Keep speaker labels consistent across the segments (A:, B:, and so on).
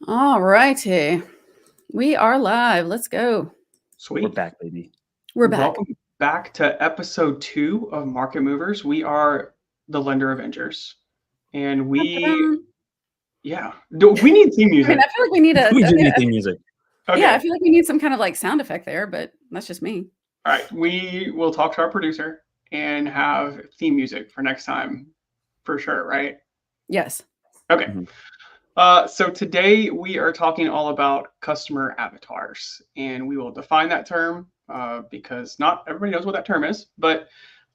A: All righty. We are live. Let's go.
B: We're
C: Sweet.
B: back, baby.
A: We're back.
C: Welcome back to episode 2 of Market Movers. We are the Lender Avengers. And we need theme
A: I mean,
C: music.
A: I feel like we need
B: We do need theme music.
C: Okay.
A: Yeah, I feel like we need some kind of like sound effect there, but that's just me.
C: All right. We will talk to our producer and have theme music for next time for sure, right?
A: Yes.
C: Okay.
B: Mhm.
C: So today we are talking all about customer avatars, and we will define that term because not everybody knows what that term is, but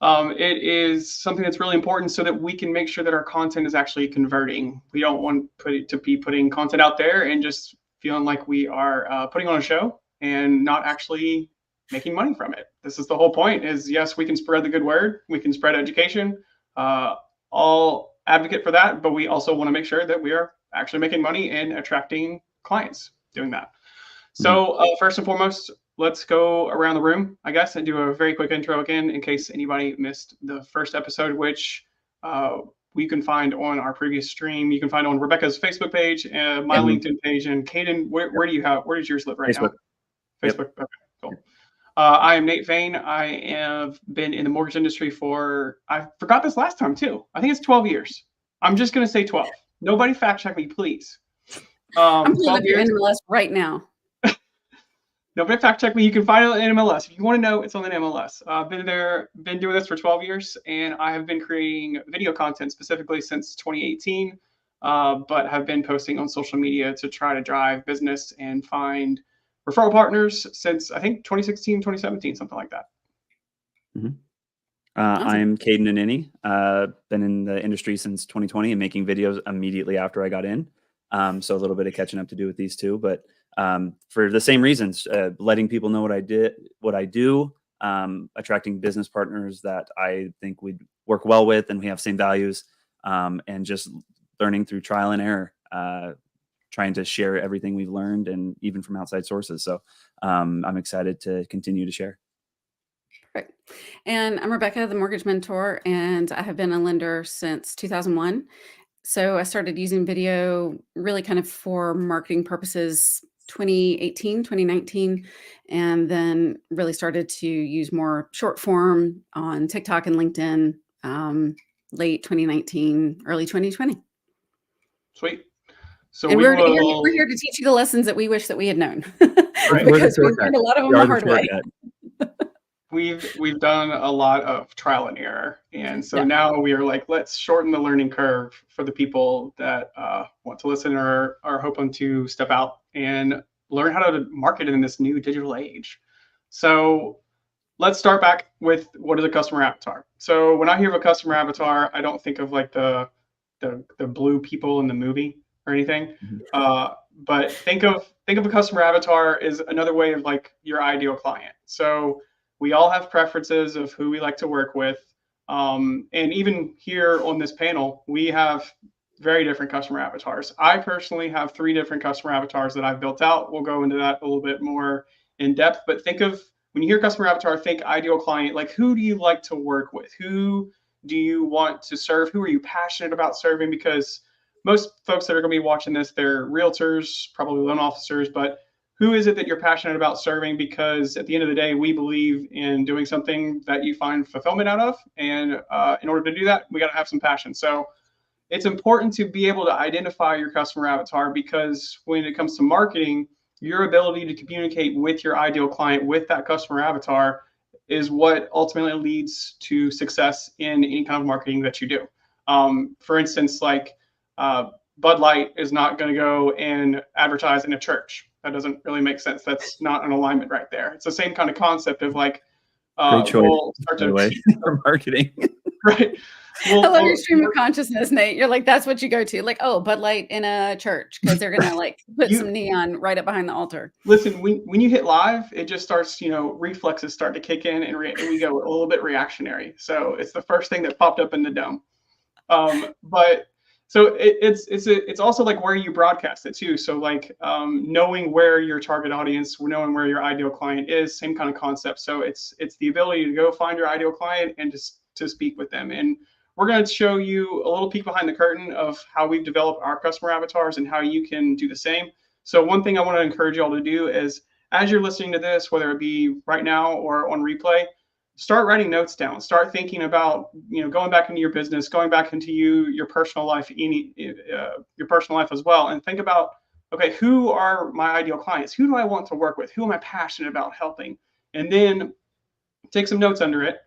C: it is something that's really important so that we can make sure that our content is actually converting. We don't want to be putting content out there and just feeling like we are putting on a show and not actually making money from it. This is the whole point is yes, we can spread the good word, we can spread education, all advocate for that, but we also want to make sure that we are actually making money and attracting clients doing that. So first and foremost, let's go around the room, I guess, and do a very quick intro again in case anybody missed the first episode, which we can find on our previous stream. You can find on Rebecca's Facebook page, my LinkedIn page, and Caden, where does yours live right
B: Facebook.
C: now? Facebook. Yep. Okay, cool. I am Nate Vane. I have been in the mortgage industry I forgot this last time too. I think it's 12 years. I'm just going to say 12. Nobody fact check me, please.
A: I'm pulling up your NMLS right now.
C: Nobody fact check me. You can find it on NMLS. If you want to know, it's on the NMLS. I've been doing this for 12 years, and I have been creating video content specifically since 2018, but have been posting on social media to try to drive business and find referral partners since I think 2016, 2017, something like that.
B: Awesome. I'm Caden Anini. Been in the industry since 2020 and making videos immediately after I got in. So a little bit of catching up to do with these two, but for the same reasons, letting people know what I do, attracting business partners that I think we'd work well with and we have same values, and just learning through trial and error, trying to share everything we've learned and even from outside sources. So I'm excited to continue to share.
A: Right. And I'm Rebecca, the mortgage mentor, and I have been a lender since 2001. So I started using video really kind of for marketing purposes 2018, 2019, and then really started to use more short form on TikTok and LinkedIn late 2019, early 2020.
C: Sweet. So
A: we're here to teach you the lessons that we wish that we had known.
C: Right.
A: Because we've learned a lot of them the hard way.
C: We've done a lot of trial and error, and so now we are like, let's shorten the learning curve for the people that want to listen or are hoping to step out and learn how to market in this new digital age. So let's start back with what is a customer avatar. So when I hear of a customer avatar, I don't think of like the blue people in the movie or anything. But think of a customer avatar as another way of like your ideal client. So we all have preferences of who we like to work with. And even here on this panel, we have very different customer avatars. I personally have 3 different customer avatars that I've built out. We'll go into that a little bit more in depth, but think of, when you hear customer avatar, think ideal client, like who do you like to work with? Who do you want to serve? Who are you passionate about serving? Because most folks that are going to be watching this, they're realtors, probably loan officers, but who is it that you're passionate about serving? Because at the end of the day, we believe in doing something that you find fulfillment out of. And in order to do that, we got to have some passion. So it's important to be able to identify your customer avatar, because when it comes to marketing, your ability to communicate with your ideal client with that customer avatar is what ultimately leads to success in any kind of marketing that you do. For instance, like Bud Light is not going to go and advertise in a church. That doesn't really make sense. That's not an alignment right there. It's the same kind of concept of like,
B: great choice, we'll start by the way, for marketing.
C: Right.
A: I love your stream of consciousness, Nate. You're like, that's what you go to. Like, oh, Bud Light in a church, because they're going to like put some neon right up behind the altar.
C: Listen, when you hit live, it just starts, reflexes start to kick in, and we go a little bit reactionary. So it's the first thing that popped up in the dome. But so it's also like where you broadcast it too. So like knowing where your target audience, knowing where your ideal client is, same kind of concept. So it's the ability to go find your ideal client and just to speak with them. And we're going to show you a little peek behind the curtain of how we've developed our customer avatars and how you can do the same. So one thing I want to encourage y'all to do is, as you're listening to this, whether it be right now or on replay, start writing notes down. Start thinking about, going back into your business, going back into your personal life, your personal life as well, and think about, okay, who are my ideal clients? Who do I want to work with? Who am I passionate about helping? And then take some notes under it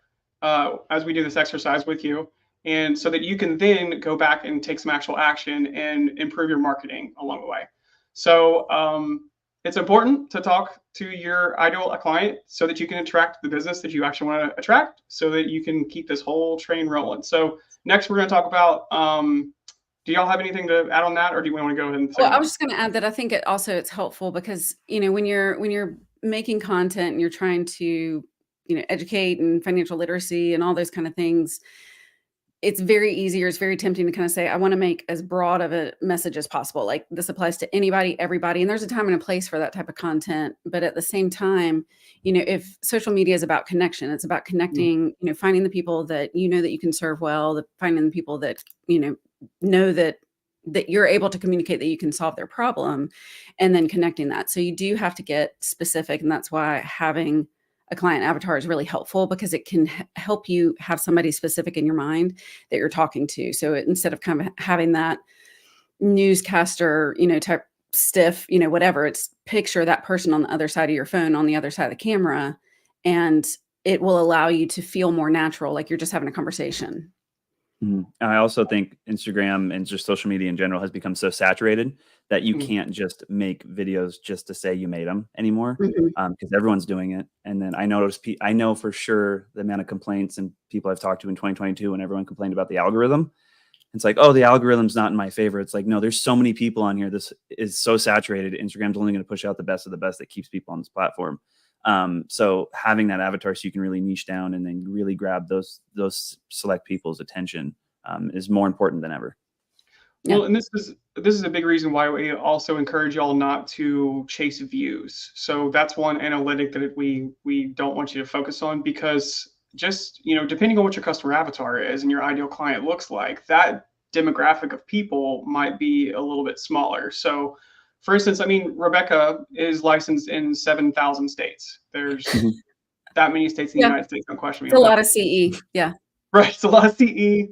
C: as we do this exercise with you, and so that you can then go back and take some actual action and improve your marketing along the way. So it's important to talk to your ideal client so that you can attract the business that you actually want to attract, so that you can keep this whole train rolling. So next we're going to talk about, do y'all have anything to add on that, or do we want to go ahead and
A: Well, I was just going to add that I think it's helpful because, when you're making content and you're trying to, educate and financial literacy and all those kind of things, it's very tempting to kind of say, I want to make as broad of a message as possible. Like, this applies to anybody, everybody. And there's a time and a place for that type of content. But at the same time, if social media is about connection, it's about connecting, finding the people that that you can serve well, finding the people that, know that you're able to communicate, that you can solve their problem, and then connecting that. So you do have to get specific. And that's why having a client avatar is really helpful, because it can help you have somebody specific in your mind that you're talking to. So instead of kind of having that newscaster, type stiff, whatever, it's picture that person on the other side of your phone, on the other side of the camera, and it will allow you to feel more natural, like you're just having a conversation.
B: I also think Instagram and just social media in general has become so saturated that you can't just make videos just to say you made them anymore, because everyone's doing it. And then I know for sure the amount of complaints and people I've talked to in 2022 when everyone complained about the algorithm. It's like, oh, the algorithm's not in my favor. It's like, no, there's so many people on here. This is so saturated. Instagram's only going to push out the best of the best that keeps people on this platform. So having that avatar so you can really niche down and then really grab those select people's attention is more important than ever.
C: Well, and this is a big reason why we also encourage y'all not to chase views. So that's one analytic that we don't want you to focus on, because just, depending on what your customer avatar is and your ideal client looks like, that demographic of people might be a little bit smaller. So for instance, Rebecca is licensed in 7,000 states. There's that many states in the United States. Don't question me.
A: It's a lot of CE. Yeah.
C: Right. It's a lot of CE.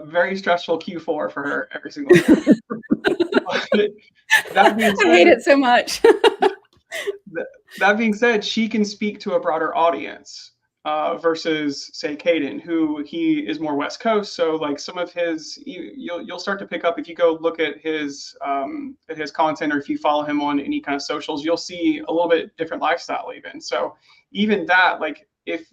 C: Very stressful Q4 for her every single day. That being said,
A: I hate it so much.
C: That being said, she can speak to a broader audience versus, say, Caden, who he is more West Coast. So like some of his, you'll start to pick up if you go look at his content, or if you follow him on any kind of socials, you'll see a little bit different lifestyle even. So even that, like, if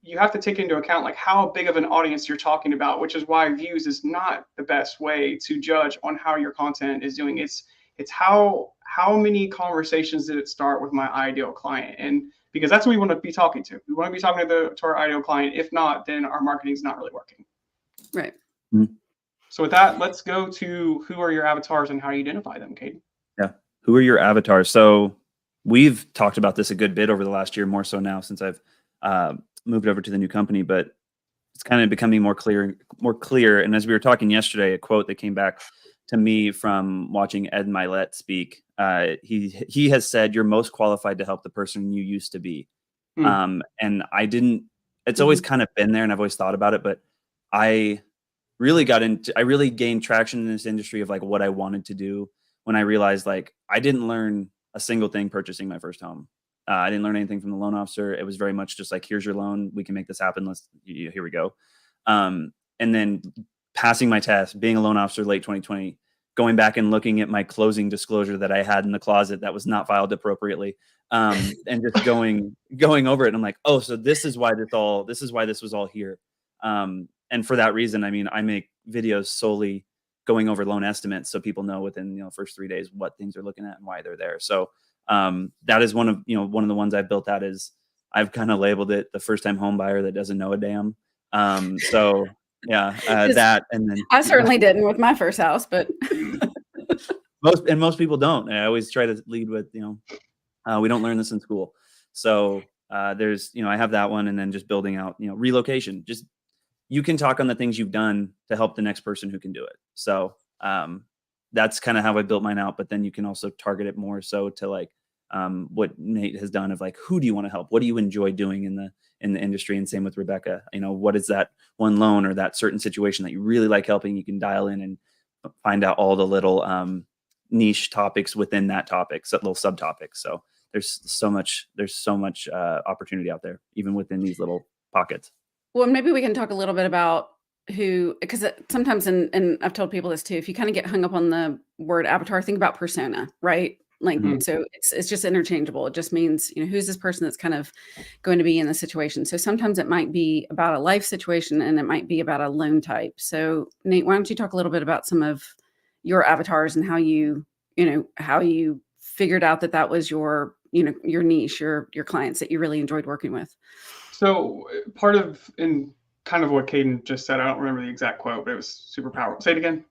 C: you have to take into account like how big of an audience you're talking about, which is why views is not the best way to judge on how your content is doing. It's how many conversations did it start with my ideal client, and because that's what we want to be talking to. We want to be talking to our ideal client. If not, then our marketing is not really working.
A: Right.
C: So with that, let's go to who are your avatars and how you identify them, Caden.
B: Yeah. Who are your avatars? So we've talked about this a good bit over the last year, more so now since I've moved over to the new company, but it's kind of becoming more clear. And as we were talking yesterday, a quote that came back to me from watching Ed Milet speak, he has said, "You're most qualified to help the person you used to be." And it's always kind of been there, and I've always thought about it, but I really gained traction in this industry of like what I wanted to do when I realized like I didn't learn a single thing purchasing my first home. I didn't learn anything from the loan officer. It was very much just like, here's your loan. We can make this happen. Here we go. And then passing my test, being a loan officer late 2020, going back and looking at my closing disclosure that I had in the closet that was not filed appropriately, and just going over it. And I'm like, oh, so this is why this was all here. And for that reason, I make videos solely going over loan estimates so people know within the first 3 days what things are looking at and why they're there. So that is one of the ones I've built out is I've kind of labeled it the first time home buyer that doesn't know a damn. So yeah, that, and then
A: I certainly didn't with my first house, but
B: most people don't. I always try to lead with, we don't learn this in school. So there's, I have that one, and then just building out, relocation, just you can talk on the things you've done to help the next person who can do it. So that's kind of how I built mine out. But then you can also target it more so to like what Nate has done of like, who do you want to help? What do you enjoy doing in the industry? And same with Rebecca. You know, what is that one loan or that certain situation that you really like helping? You can dial in and find out all the little niche topics within that topic, so little subtopics. So there's so much opportunity out there, even within these little pockets.
A: Well, maybe we can talk a little bit about who, because sometimes, and I've told people this too, if you kind of get hung up on the word avatar, think about persona, right? Like,
B: Mhm.
A: so it's just interchangeable. It just means, you know, who's this person that's kind of going to be in the situation. So sometimes it might be about a life situation and it might be about a loan type. So Nate, why don't you talk a little bit about some of your avatars and how how you figured out that that was your, your niche, your clients that you really enjoyed working with.
C: So part of, and kind of what Caden just said, I don't remember the exact quote, but it was super powerful. Say it again.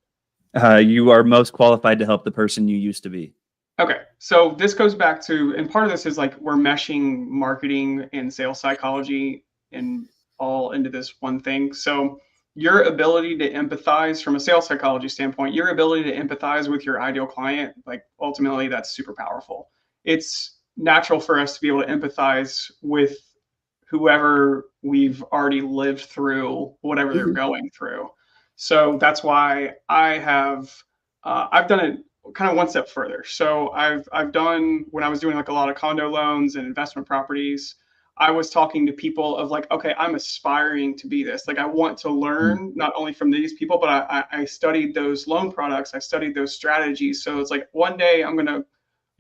B: You are most qualified to help the person you used to be.
C: Okay, so this goes back to, and part of this is like we're meshing marketing and sales psychology and all into this one thing. So your ability to empathize from a sales psychology standpoint, your ability to empathize with your ideal client, like ultimately that's super powerful. It's natural for us to be able to empathize with whoever we've already lived through whatever they're going through. So that's why I've done it kind of one step further. So I've done, when I was doing like a lot of condo loans and investment properties, I was talking to people of like, okay, I'm aspiring to be this. Like I want to learn not only from these people, but I studied those loan products, I studied those strategies. So it's like one day I'm gonna,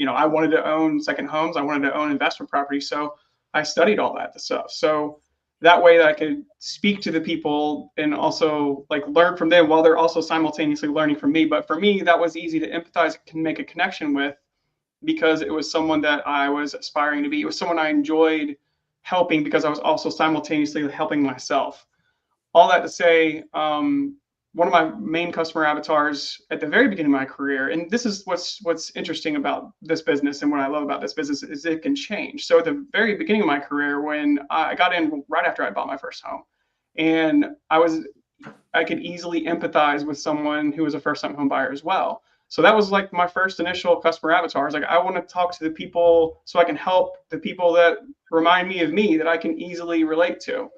C: I wanted to own second homes, I wanted to own investment property. So I studied all that stuff. So that way that I could speak to the people and also like learn from them while they're also simultaneously learning from me. But for me, that was easy to empathize, can make a connection with, because it was someone that I was aspiring to be. It was someone I enjoyed helping because I was also simultaneously helping myself. All that to say, one of my main customer avatars at the very beginning of my career, and this is what's interesting about this business and what I love about this business, is it can change. So at the very beginning of my career, when I got in right after I bought my first home, and I could easily empathize with someone who was a first time home buyer as well. So that was like my first initial customer avatar. It's like, I want to talk to the people so I can help the people that remind me of me that I can easily relate to.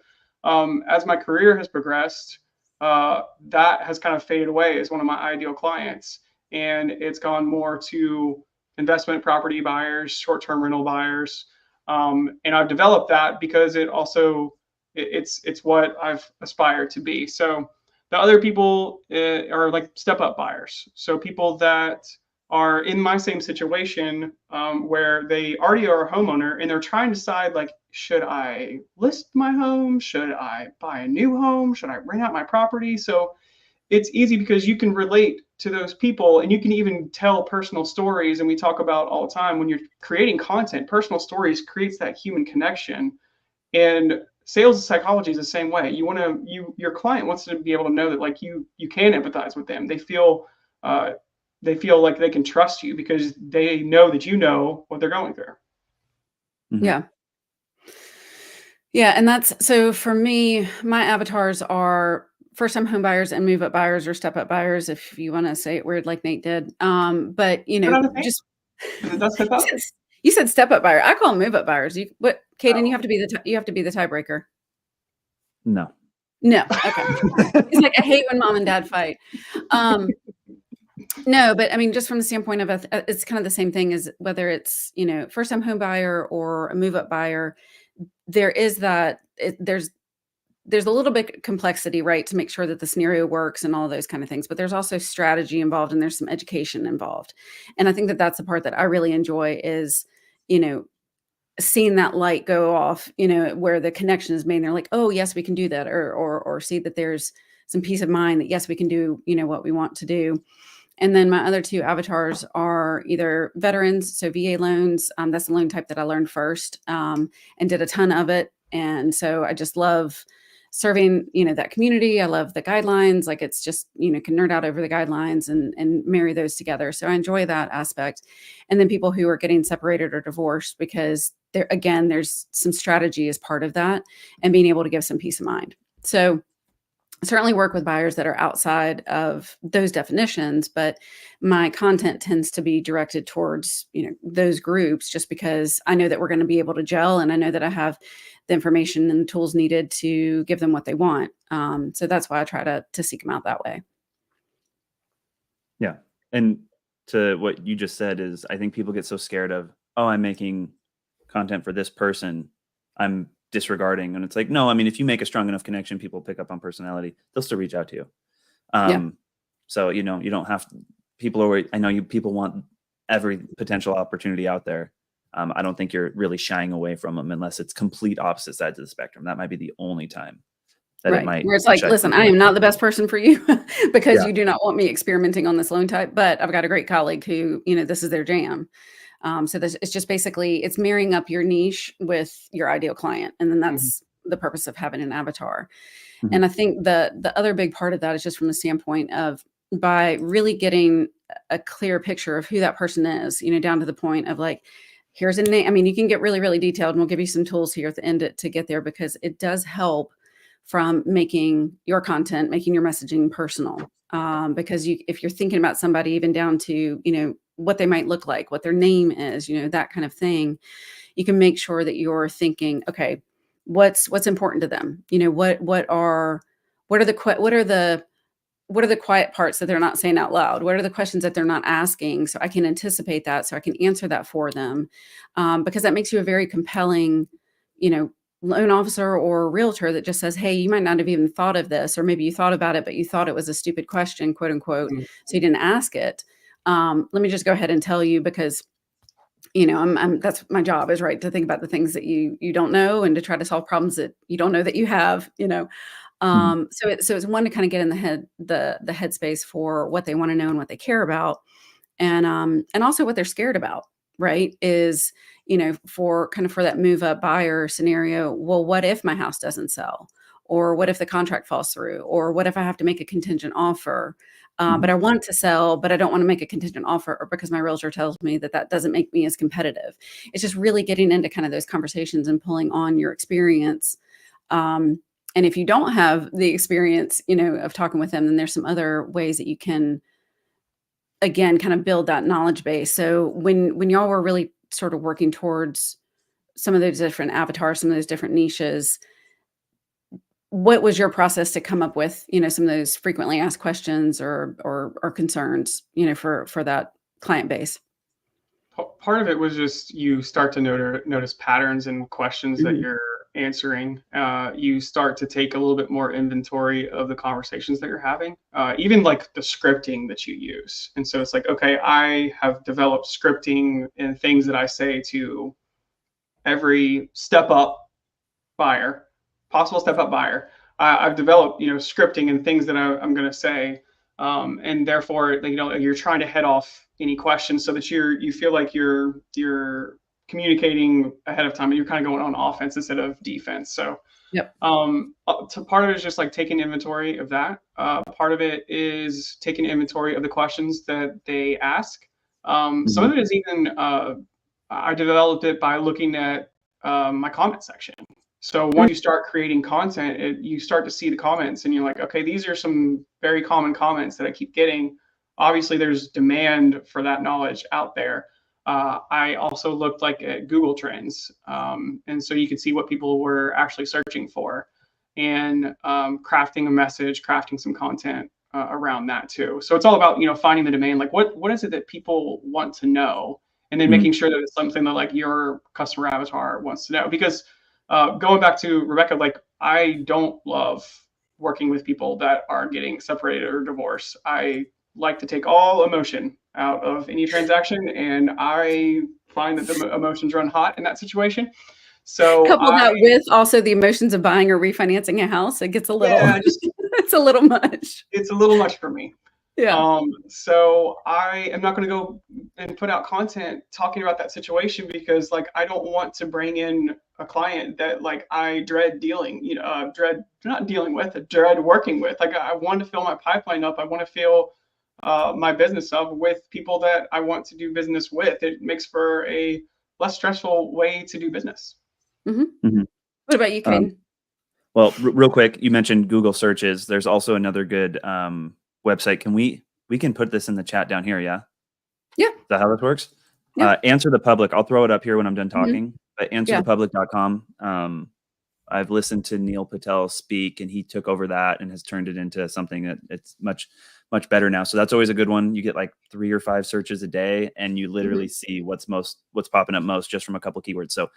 C: As my career has progressed, that has kind of faded away as one of my ideal clients. And it's gone more to investment property buyers, short term rental buyers. And I've developed that because it's what I've aspired to be. So the other people are like step up buyers. So people that are in my same situation, where they already are a homeowner and they're trying to decide like, should I list my home? Should I buy a new home? Should I rent out my property? So it's easy because you can relate to those people and you can even tell personal stories. And we talk about all the time, when you're creating content, personal stories creates that human connection. And sales psychology is the same way. Your client wants to be able to know that like you can empathize with them. They feel like they can trust you because they know that you know what they're going through.
B: Mhm.
A: Yeah. Yeah. And that's, so for me, my avatars are first time home buyers and move up buyers or step up buyers, if you want to say it weird like Nate did. But
C: But I think
A: just
C: that's step
A: you
C: up.
A: said, you said step up buyer. I call them move up buyers. Caden, you
C: Oh.
A: have to be you have to be the tiebreaker.
B: No.
A: No. Okay. It's like, I hate when mom and dad fight. No, but I mean, just from the standpoint of it's kind of the same thing as whether it's, first time home buyer or a move up buyer. There is there's a little bit complexity, right, to make sure that the scenario works and all of those kind of things. But there's also strategy involved and there's some education involved. And I think that that's the part that I really enjoy is, seeing that light go off, where the connection is made. They're like, oh yes, we can do that. Or see that there's some peace of mind that yes, we can do, what we want to do. And then my other two avatars are either veterans, so VA loans. That's the loan type that I learned first, and did a ton of it. And so I just love serving, that community. I love the guidelines. Like it's just, can nerd out over the guidelines and marry those together. So I enjoy that aspect. And then people who are getting separated or divorced, because there's some strategy as part of that and being able to give some peace of mind. So certainly work with buyers that are outside of those definitions, but my content tends to be directed towards, those groups just because I know that we're going to be able to gel and I know that I have the information and tools needed to give them what they want. So that's why I try to seek them out that way.
B: Yeah. And to what you just said is, I think people get so scared of, oh, I'm making content for this person, I'm disregarding. And it's like, no, I mean, if you make a strong enough connection, people pick up on personality, they'll still reach out to you.
A: Yeah.
B: So, you don't have I know people want every potential opportunity out there. I don't think you're really shying away from them unless it's complete opposite sides of the spectrum. That might be the only time that it
A: Right.
B: might
A: Where it's like,
B: shy
A: listen,
B: people
A: I
B: away.
A: am not the best person for you because
B: Yeah.
A: you do not want me experimenting on this loan type, but I've got a great colleague who, this is their jam. So it's just basically, it's marrying up your niche with your ideal client. And then that's the purpose of having an avatar.
B: Mhm.
A: And I think the other big part of that is just from the standpoint of, by really getting a clear picture of who that person is, down to the point of like, here's a name. I mean, you can get really, really detailed and we'll give you some tools here at the end to get there, because it does help from making your content, making your messaging personal. Because if you're thinking about somebody even down to, what they might look like, what their name is, that kind of thing, you can make sure that you're thinking, okay, what's important to them? What are the quiet parts that they're not saying out loud? What are the questions that they're not asking? So I can anticipate that, so I can answer that for them, because that makes you a very compelling, loan officer or realtor that just says, hey, you might not have even thought of this, or maybe you thought about it, but you thought it was a stupid question, quote unquote, so you didn't ask it. Let me just go ahead and tell you, because that's my job, is right to think about the things that you don't know and to try to solve problems that you don't know that you have. So it's one to kind of get in the headspace for what they want to know and what they care about, and also what they're scared about, right? Is, for that move up buyer scenario, well, what if my house doesn't sell? Or what if the contract falls through? Or what if I have to make a contingent offer? But I want to sell, but I don't want to make a contingent offer, or because my realtor tells me that doesn't make me as competitive. It's just really getting into kind of those conversations and pulling on your experience. And if you don't have the experience, of talking with them, then there's some other ways that you can, again, kind of build that knowledge base. So when y'all were really sort of working towards some of those different avatars, some of those different niches, what was your process to come up with, some of those frequently asked questions or concerns, for that client base?
C: Part of it was just you start to notice patterns and questions that
A: Mhm.
C: you're answering. You start to take a little bit more inventory of the conversations that you're having, even like the scripting that you use. And so it's like, okay, I have developed scripting and things that I say to every step up buyer, possible step up buyer. I've developed, scripting and things that I'm going to say, and therefore, you're trying to head off any questions so that you feel like you're communicating ahead of time and you're kind of going on offense instead of defense. So,
A: Yep.
C: part of it is just like taking inventory of that. Part of it is taking inventory of the questions that they ask. Some of it is even I developed it by looking at my comment section. So once you start creating content, you start to see the comments and you're like, okay, these are some very common comments that I keep getting. Obviously, there's demand for that knowledge out there. I also looked like at Google Trends, and so you could see what people were actually searching for, and crafting a message, crafting some content around that too. So it's all about finding the demand, like what is it that people want to know, and then making sure that it's something that like your customer avatar wants to know. Because going back to Rebecca, like I don't love working with people that are getting separated or divorced. I like to take all emotion out of any transaction, and I find that the emotions run hot in that situation. So
A: Couple that with also the emotions of buying or refinancing a house, it gets a little
C: yeah,
A: it's a little much.
C: it's a little much for me.
A: Yeah.
C: So I am not going to go and put out content talking about that situation, because like I don't want to bring in a client that like I dread dealing, dread not dealing with, dread working with. Like I want to fill my pipeline up. I want to fill my business up with people that I want to do business with. It makes for a less stressful way to do business.
A: Mhm.
B: Mhm.
A: What about you,
B: Um,
A: Caden?
B: Well, real quick, you mentioned Google searches. There's also another good website. We can put this in the chat down here, yeah?
A: Yeah.
B: Is that how this works?
A: Yeah.
B: Answer the Public. I'll throw it up here when I'm done
A: Mhm.
B: talking. But
A: Yeah.
B: answerthepublic.com. I've listened to Neil Patel speak, and he took over that and has turned it into something that it's much better now. So that's always a good one. You get like 3 or 5 searches a day, and you literally
A: Mhm.
B: see what's popping up most just from a couple keywords. So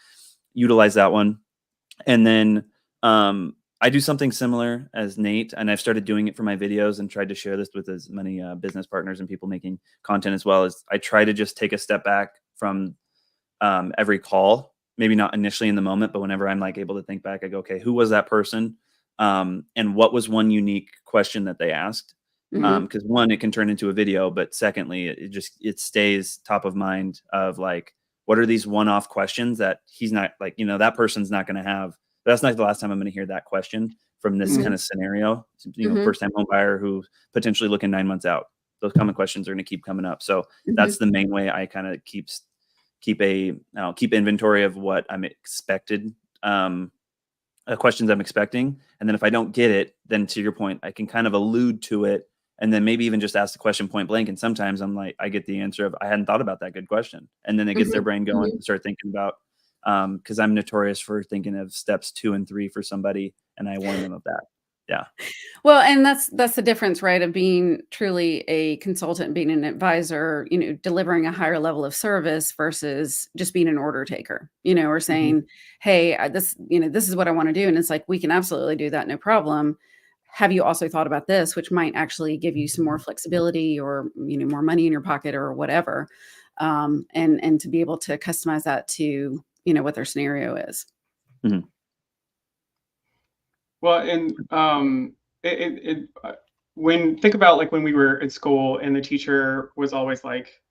B: utilize that one. And then I do something similar as Nate, and I've started doing it for my videos and tried to share this with as many business partners and people making content as well. As I try to just take a step back from every call, maybe not initially in the moment, but whenever I'm like able to think back, I go, okay, who was that person? And what was one unique question that they asked?
A: Mhm.
B: Because one, it can turn into a video, but secondly, it stays top of mind of like, what are these one-off questions that he's not like, that person's not going to have. That's not the last time I'm going to hear that question from this
C: Mhm.
B: kind of scenario.
A: Mhm.
B: First-time home buyer who potentially looking 9 months out. Those common questions are going to keep coming up. So that's
A: Mhm.
B: the main way I kind of keep inventory of what I'm expected, questions I'm expecting. And then if I don't get it, then to your point, I can kind of allude to it and then maybe even just ask the question point blank. And sometimes I'm like, I get the answer of, I hadn't thought about that. Good question. And then it gets their
A: Mhm.
B: brain going
A: Mhm.
B: and start thinking about, because I'm notorious for thinking of steps 2 and 3 for somebody. And I warn them of that. Yeah.
A: Well, and that's the difference, right, of being truly a consultant, being an advisor, delivering a higher level of service versus just being an order taker, or
B: Mhm.
A: saying, "Hey, this is what I want to do." And it's like, we can absolutely do that, no problem. Have you also thought about this, which might actually give you some more flexibility or, more money in your pocket or whatever. And to be able to customize that to, what their scenario is.
B: Mhm.
C: Well, and when think about like when we were in school and the teacher was always like,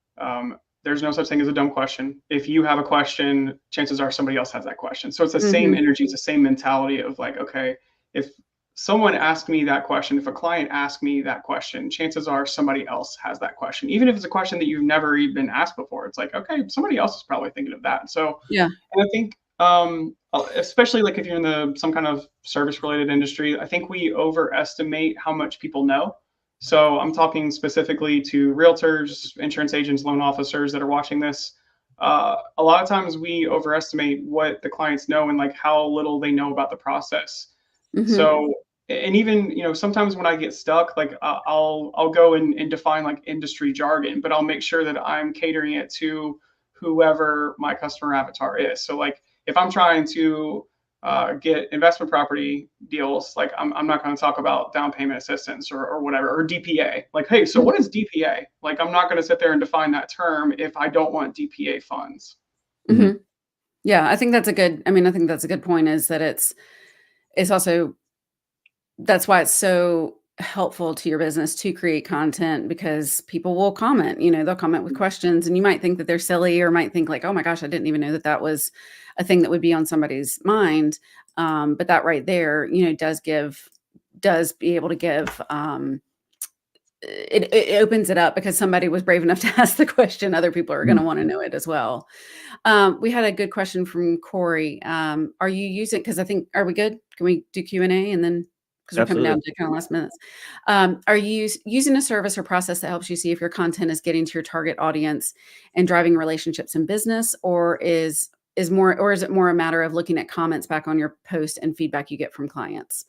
C: "There's no such thing as a dumb question. If you have a question, chances are somebody else has that question." So it's the same
A: Mhm.
C: energy, it's the same mentality of like, okay, if someone asked me that question, if a client asked me that question, chances are somebody else has that question, even if it's a question that you've never even asked before. It's like, okay, somebody else is probably thinking of that. So
A: Yeah.
C: and I think, especially like if you're in some kind of service related industry, I think we overestimate how much people know. So I'm talking specifically to realtors, insurance agents, loan officers that are watching this. A lot of times we overestimate what the clients know and like how little they know about the process.
A: Mhm.
C: So, and even sometimes when I get stuck, like I'll go and define like industry jargon, but I'll make sure that I'm catering it to whoever my customer avatar is. So like if I'm trying to get investment property deals, like I'm not going to talk about down payment assistance or whatever or DPA. Like, hey, so what is DPA? Like I'm not going to sit there and define that term if I don't want DPA funds.
B: Mhm.
A: Mhm. Yeah, I think that's a good point is that it's also that's why it's so helpful to your business to create content because people will comment, they'll comment with questions and you might think that they're silly or might think like, "Oh my gosh, I didn't even know that that was a thing that would be on somebody's mind." But that right there, does be able to give, it opens it up because somebody was brave enough to ask the question, other people are gonna
B: Mhm.
A: wanna know it as well. We had a good question from Corey. Are you using? Because I think are we good? Can we do Q&A and then because we're coming down
B: Absolutely.
A: to kinda last minutes. Are you using a service or process that helps you see if your content is getting to your target audience and driving relationships in business, or is it more a matter of looking at comments back on your post and feedback you get from clients?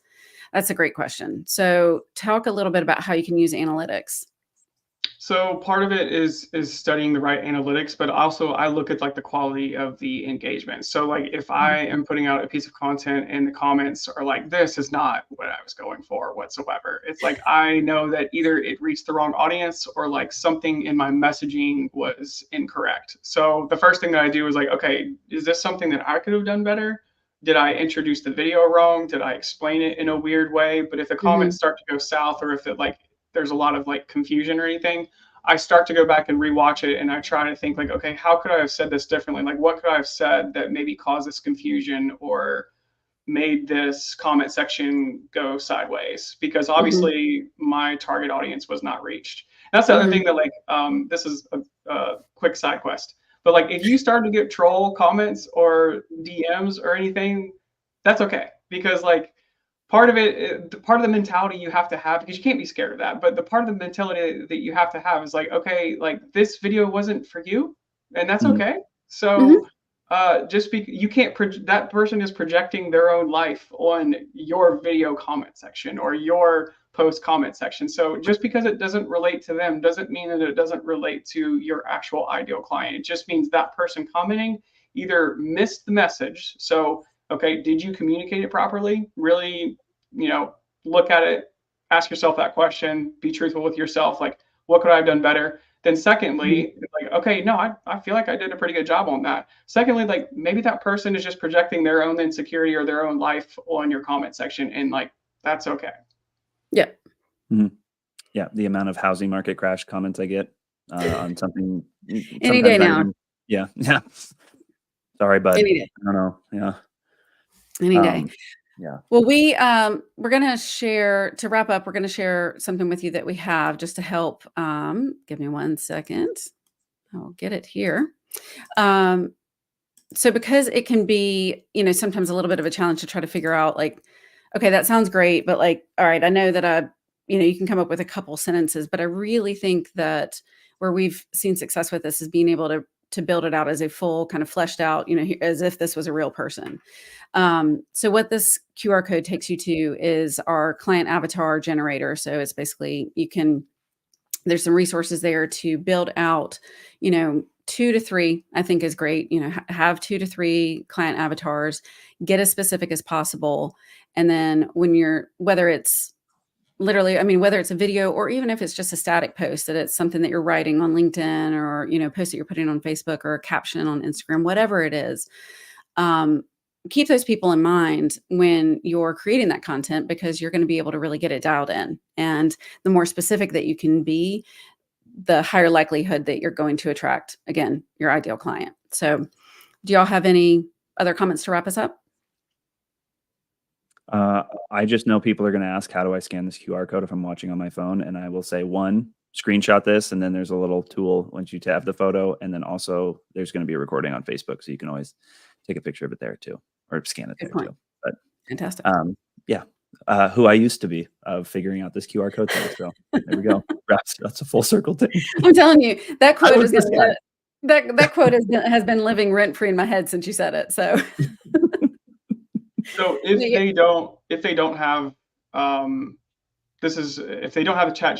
A: That's a great question. So talk a little bit about how you can use analytics.
C: So part of it is studying the right analytics, but also I look at like the quality of the engagement. So like if I am putting out a piece of content and the comments are like, this is not what I was going for whatsoever. It's like I know that either it reached the wrong audience or like something in my messaging was incorrect. So the first thing that I do is like, okay, is this something that I could have done better? Did I introduce the video wrong? Did I explain it in a weird way? But if the comments
A: Mhm,
C: start to go south or if it like there's a lot of like confusion or anything, I start to go back and rewatch it and I try to think like, okay, how could I have said this differently? Like, what could I have said that maybe caused this confusion or made this comment section go sideways? Because
A: mhm,
C: obviously my target audience was not reached. That's the other
A: mhm,
C: thing that like, this is a quick side quest. But like, if you start to get troll comments or DMs or anything, that's okay because like part of it, part of the mentality you have to have, because you can't be scared of that, but the part of the mentality that you have to have is like, okay, like this video wasn't for you, and that's
B: Mhm.
C: okay.
A: Mhm.
C: So you can't that person is projecting their own life on your video comment section or your post comment section. So just because it doesn't relate to them doesn't mean that it doesn't relate to your actual ideal client. It just means that person commenting either missed the message. So okay, did you communicate it properly? Really, look at it, ask yourself that question, be truthful with yourself. Like, what could I have done better? Then
A: Mhm.
C: secondly, like, okay, no, I feel like I did a pretty good job on that. Secondly, like maybe that person is just projecting their own insecurity or their own life on your comment section, and like that's okay.
A: Yeah.
B: Mhm. Yeah, the amount of housing market crash comments I get, on something
A: Any day
B: sometimes not
A: now.
B: even. Yeah, yeah. Sorry, bud.
A: Any day.
B: I don't know. Yeah.
A: Any day.
B: Um, yeah.
A: Well, we're gonna share to wrap up, we're gonna share something with you that we have just to help, give me 1 second. I'll get it here. Um, so because it can be, sometimes a little bit of a challenge to try to figure out like, okay, that sounds great, but like, all right, I know that you can come up with a couple sentences, but I really think that where we've seen success with this is being able to build it out as a full kind of fleshed out, as if this was a real person. So what this QR code takes you to is our client avatar generator. So it's basically there's some resources there to build out, 2 to 3, I think is great. Have 2 to 3 client avatars, get as specific as possible. And then whether it's literally, I mean, whether it's a video or even if it's just a static post, that it's something that you're writing on LinkedIn or, post that you're putting on Facebook or a caption on Instagram, whatever it is, um, keep those people in mind when you're creating that content, because you're going to be able to really get it dialed in. And the more specific that you can be, the higher likelihood that you're going to attract, again, your ideal client. So, do y'all have any other comments to wrap us up?
B: I just know people are going to ask, how do I scan this QR code if I'm watching on my phone? And I will say, one, screenshot this. And then there's a little tool once you tap the photo. And then also there's going to be a recording on Facebook. So you can always take a picture of it there too, or scan it
A: Good
B: there
A: point.
B: too. But
A: Fantastic.
B: yeah, who I used to be of figuring out this QR code thing. So there we go. That's a full circle thing.
A: I'm telling you, that
B: I
A: quote
B: was
A: is
B: this
A: going
B: guy.
A: to that quote has been living rent free in my head since you said it. So,
C: So if they don't have if they don't have a chat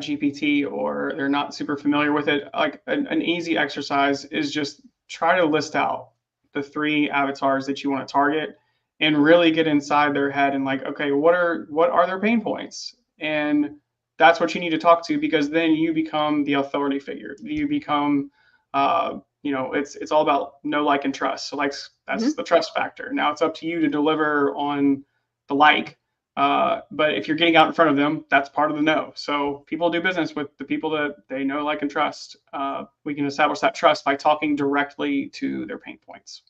C: GPT, or they're not super familiar with it, like an easy exercise is just try to list out the 3 avatars that you want to target and really get inside their head and like, okay, what are their pain points? And that's what you need to talk to, because then you become the authority figure. You become it's all about know, like, and trust. So like that's
A: mhm.
C: the trust factor. Now it's up to you to deliver on the like, but if you're getting out in front of them, that's part of the know. So people do business with the people that they know, like, and trust. We can establish that trust by talking directly to their pain points.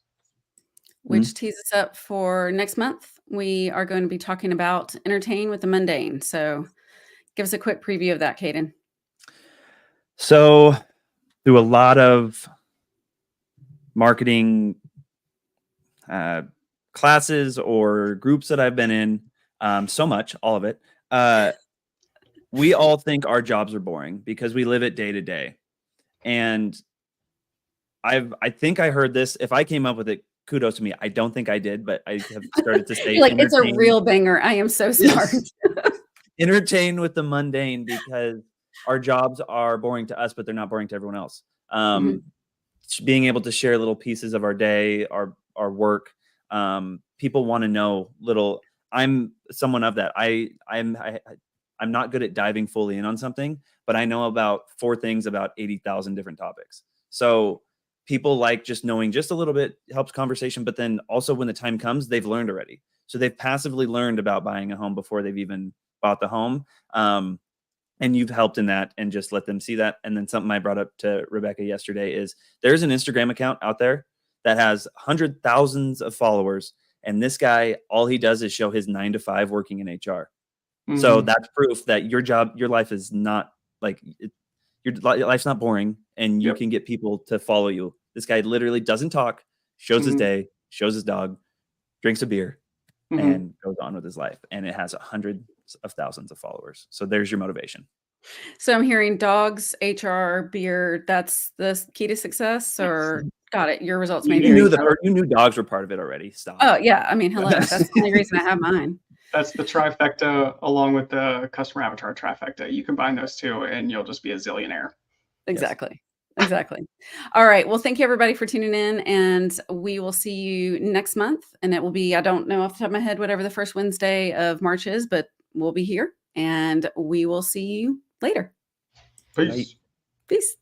B: Mhm.
A: Which tees us up for next month. We are going to be talking about entertain with the mundane. So, give us a quick preview of that, Caden.
B: So through a lot of marketing classes or groups that I've been in, so much, all of it, we all think our jobs are boring because we live it day to day. And I think I heard this. If I came up with it, kudos to me. I don't think I did, but I have started to say
A: You're like, it's a
B: entertain.
A: real banger. I am so smart.
B: Yes. Entertain with the mundane, because our jobs are boring to us, but they're not boring to everyone else.
A: Mhm.
B: Being able to share little pieces of our day, our work. People want to know little. I'm someone of that. I'm not good at diving fully in on something, but I know about 4 things about 80,000 different topics. So people like just knowing just a little bit helps conversation, but then also when the time comes, they've learned already. So they've passively learned about buying a home before they've even bought the home. And you've helped in that and just let them see that. And then something I brought up to Rebecca yesterday is there's an Instagram account out there that has 100,000s of followers. And this guy, all he does is show his 9 to 5 working in HR. So
C: Mm-hmm.
B: that's proof that your life is not like your life's not boring, and you
C: Yep.
B: can get people to follow you. This guy literally doesn't talk, shows his
C: Mm-hmm.
B: day, shows his dog, drinks a beer. and goes on with his life. And it has hundreds of thousands of followers. So there's your motivation.
A: So I'm hearing dogs, HR, beer, that's the key to success, or got it. Your results may
B: You
A: vary.
B: you knew dogs were part of it already. Stop.
A: Oh yeah. I mean, hello. That's the only reason I have mine.
C: That's the trifecta along with the customer avatar trifecta. You combine those two and you'll just be a zillionaire.
A: Exactly. Yes. Exactly. All right. Well, thank you everybody for tuning in, and we will see you next month. And it will be, I don't know off the top of my head, whatever the first Wednesday of March is, but we'll be here and we will see you later.
C: Peace.
A: Peace.